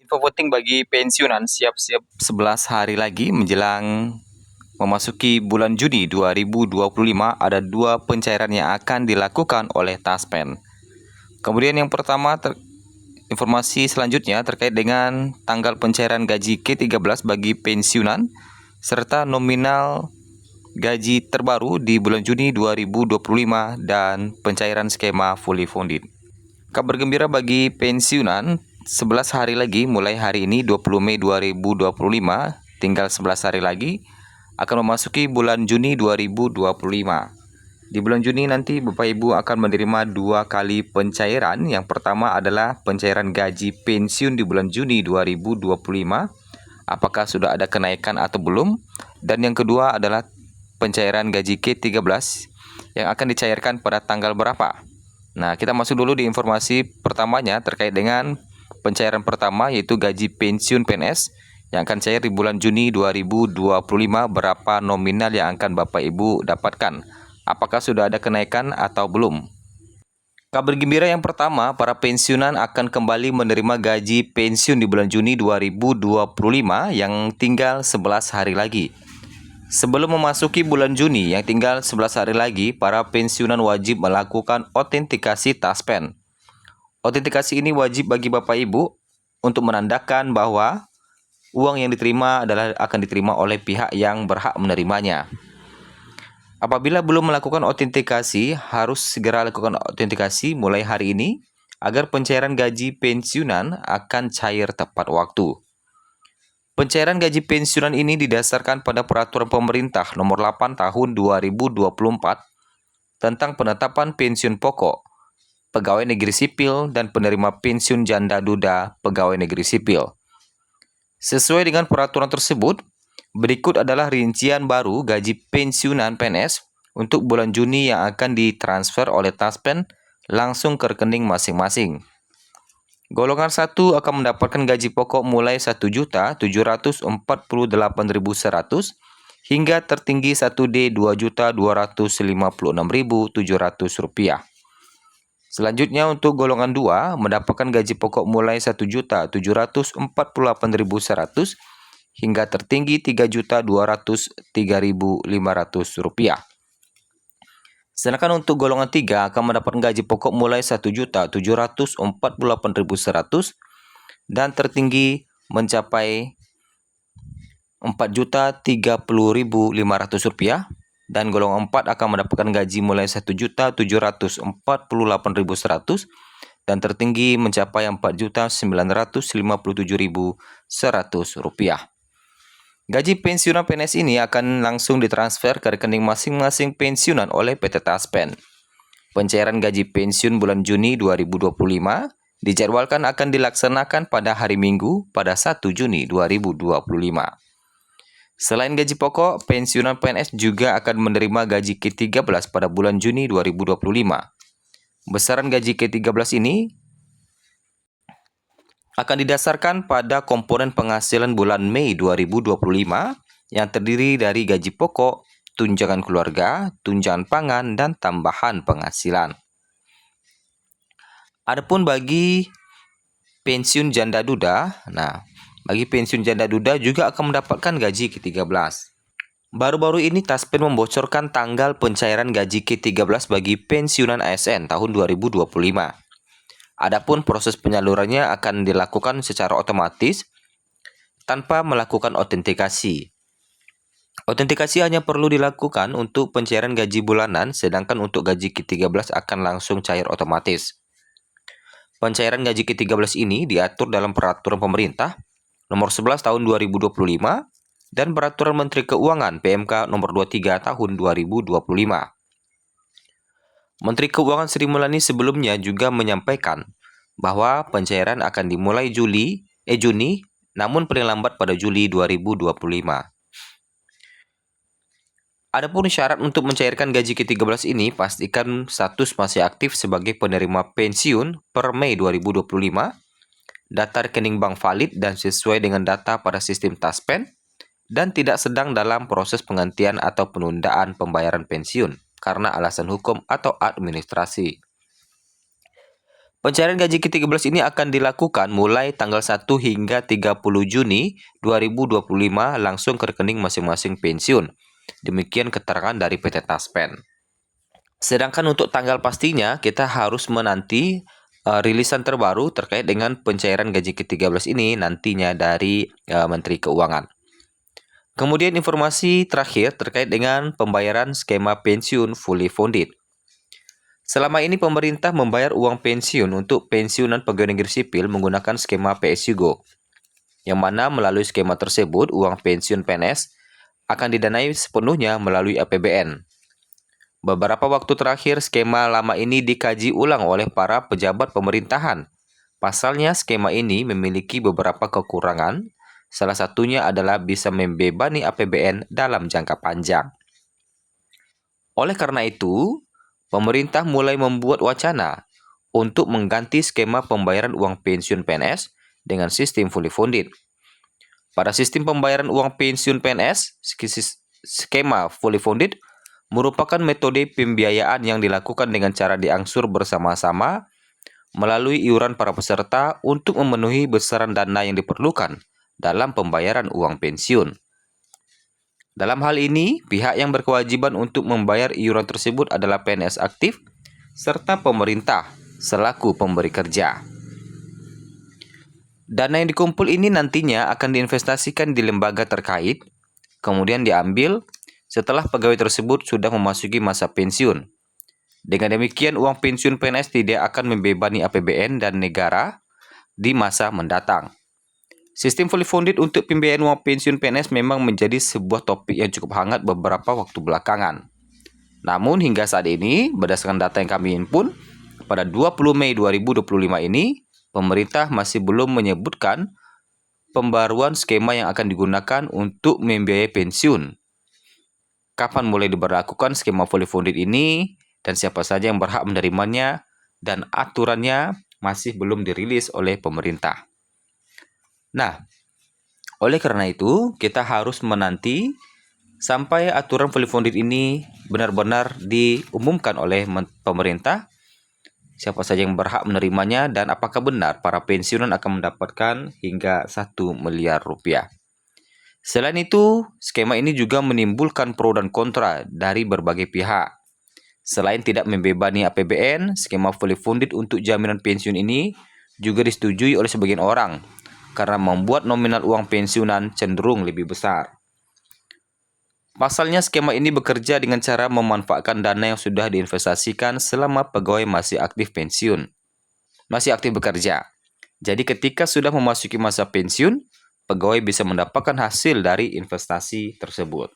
Info voting bagi pensiunan siap-siap 11 hari lagi menjelang memasuki bulan Juni 2025 ada 2 pencairan yang akan dilakukan oleh Taspen. Kemudian yang pertama informasi selanjutnya terkait dengan tanggal pencairan gaji ke-13 bagi pensiunan serta nominal gaji terbaru di bulan Juni 2025 dan pencairan skema fully funded. Kabar gembira bagi pensiunan, 11 hari lagi mulai hari ini 20 Mei 2025, tinggal 11 hari lagi akan memasuki bulan Juni 2025. Di bulan Juni nanti Bapak Ibu akan menerima 2 kali pencairan. Yang pertama adalah pencairan gaji pensiun di bulan Juni 2025. Apakah sudah ada kenaikan atau belum? Dan yang kedua adalah pencairan gaji ke-13 yang akan dicairkan pada tanggal berapa? Nah, kita masuk dulu di informasi pertamanya terkait dengan pencairan pertama yaitu gaji pensiun PNS yang akan cair di bulan Juni 2025. Berapa nominal yang akan Bapak Ibu dapatkan? Apakah sudah ada kenaikan atau belum? Kabar gembira yang pertama, para pensiunan akan kembali menerima gaji pensiun di bulan Juni 2025 yang tinggal 11 hari lagi. Sebelum memasuki bulan Juni yang tinggal 11 hari lagi, para pensiunan wajib melakukan autentikasi Taspen. Autentikasi ini wajib bagi Bapak Ibu untuk menandakan bahwa uang yang diterima akan diterima oleh pihak yang berhak menerimanya. Apabila belum melakukan autentikasi, harus segera lakukan autentikasi mulai hari ini agar pencairan gaji pensiunan akan cair tepat waktu. Pencairan gaji pensiunan ini didasarkan pada Peraturan Pemerintah Nomor 8 Tahun 2024 tentang penetapan pensiun pokok pegawai negeri sipil dan penerima pensiun janda duda pegawai negeri sipil. Sesuai dengan peraturan tersebut, berikut adalah rincian baru gaji pensiunan PNS untuk bulan Juni yang akan ditransfer oleh Taspen langsung ke rekening masing-masing. Golongan 1 akan mendapatkan gaji pokok mulai Rp1.748.100 hingga tertinggi 1D Rp2.256.700. Selanjutnya untuk golongan 2 mendapatkan gaji pokok mulai Rp1.748.100 hingga tertinggi Rp3.203.500. Sedangkan untuk golongan 3 akan mendapatkan gaji pokok mulai Rp1.748.100 dan tertinggi mencapai Rp4.030.500 dan golongan 4 akan mendapatkan gaji mulai Rp1.748.100 dan tertinggi mencapai Rp4.957.100. Gaji pensiunan PNS ini akan langsung ditransfer ke rekening masing-masing pensiunan oleh PT Taspen. Pencairan gaji pensiun bulan Juni 2025 dijadwalkan akan dilaksanakan pada hari Minggu pada 1 Juni 2025. Selain gaji pokok, pensiunan PNS juga akan menerima gaji ke-13 pada bulan Juni 2025. Besaran gaji ke-13 ini akan didasarkan pada komponen penghasilan bulan Mei 2025 yang terdiri dari gaji pokok, tunjangan keluarga, tunjangan pangan, dan tambahan penghasilan. Adapun bagi pensiun janda duda, bagi pensiun janda duda juga akan mendapatkan gaji ke-13. Baru-baru ini Taspen membocorkan tanggal pencairan gaji ke-13 bagi pensiunan ASN tahun 2025. Adapun proses penyalurannya akan dilakukan secara otomatis tanpa melakukan autentikasi. Autentikasi hanya perlu dilakukan untuk pencairan gaji bulanan, sedangkan untuk gaji ke-13 akan langsung cair otomatis. Pencairan gaji ke-13 ini diatur dalam Peraturan Pemerintah Nomor 11 Tahun 2025 dan Peraturan Menteri Keuangan PMK Nomor 23 Tahun 2025. Menteri Keuangan Sri Mulyani sebelumnya juga menyampaikan bahwa pencairan akan dimulai Juni, namun paling lambat pada Juli 2025. Adapun syarat untuk mencairkan gaji ke-13 ini, pastikan status masih aktif sebagai penerima pensiun per Mei 2025, data rekening bank valid dan sesuai dengan data pada sistem Taspen, dan tidak sedang dalam proses penggantian atau penundaan pembayaran pensiun karena alasan hukum atau administrasi. Pencairan gaji ke-13 ini akan dilakukan mulai tanggal 1 hingga 30 Juni 2025 langsung ke rekening masing-masing pensiun. Demikian keterangan dari PT Taspen. Sedangkan untuk tanggal pastinya, kita harus menanti rilisan terbaru terkait dengan pencairan gaji ke-13 ini nantinya dari Menteri Keuangan. Kemudian informasi terakhir terkait dengan pembayaran skema pensiun fully funded. Selama ini pemerintah membayar uang pensiun untuk pensiunan pegawai negeri sipil menggunakan skema PSUGO, yang mana melalui skema tersebut uang pensiun PNS akan didanai sepenuhnya melalui APBN. Beberapa waktu terakhir skema lama ini dikaji ulang oleh para pejabat pemerintahan. Pasalnya skema ini memiliki beberapa kekurangan, salah satunya adalah bisa membebani APBN dalam jangka panjang. Oleh karena itu, pemerintah mulai membuat wacana untuk mengganti skema pembayaran uang pensiun PNS dengan sistem fully funded. Pada sistem pembayaran uang pensiun PNS, skema fully funded merupakan metode pembiayaan yang dilakukan dengan cara diangsur bersama-sama melalui iuran para peserta untuk memenuhi besaran dana yang diperlukan dalam pembayaran uang pensiun. Dalam hal ini, pihak yang berkewajiban untuk membayar iuran tersebut adalah PNS aktif serta pemerintah selaku pemberi kerja. Dana yang dikumpul ini nantinya akan diinvestasikan di lembaga terkait, kemudian diambil setelah pegawai tersebut sudah memasuki masa pensiun. Dengan demikian, uang pensiun PNS tidak akan membebani APBN dan negara di masa mendatang. Sistem fully funded untuk pembiayaan uang pensiun PNS memang menjadi sebuah topik yang cukup hangat beberapa waktu belakangan. Namun hingga saat ini, berdasarkan data yang kami himpun, pada 20 Mei 2025 ini, pemerintah masih belum menyebutkan pembaruan skema yang akan digunakan untuk membiayai pensiun. Kapan mulai diberlakukan skema fully funded ini, dan siapa saja yang berhak menerimanya, dan aturannya masih belum dirilis oleh pemerintah. Nah, oleh karena itu, kita harus menanti sampai aturan fully funded ini benar-benar diumumkan oleh pemerintah, siapa saja yang berhak menerimanya, dan apakah benar para pensiunan akan mendapatkan hingga 1 miliar rupiah. Selain itu, skema ini juga menimbulkan pro dan kontra dari berbagai pihak. Selain tidak membebani APBN, skema fully funded untuk jaminan pensiun ini juga disetujui oleh sebagian orang karena membuat nominal uang pensiunan cenderung lebih besar. Pasalnya skema ini bekerja dengan cara memanfaatkan dana yang sudah diinvestasikan selama pegawai masih aktif bekerja. Jadi ketika sudah memasuki masa pensiun, pegawai bisa mendapatkan hasil dari investasi tersebut.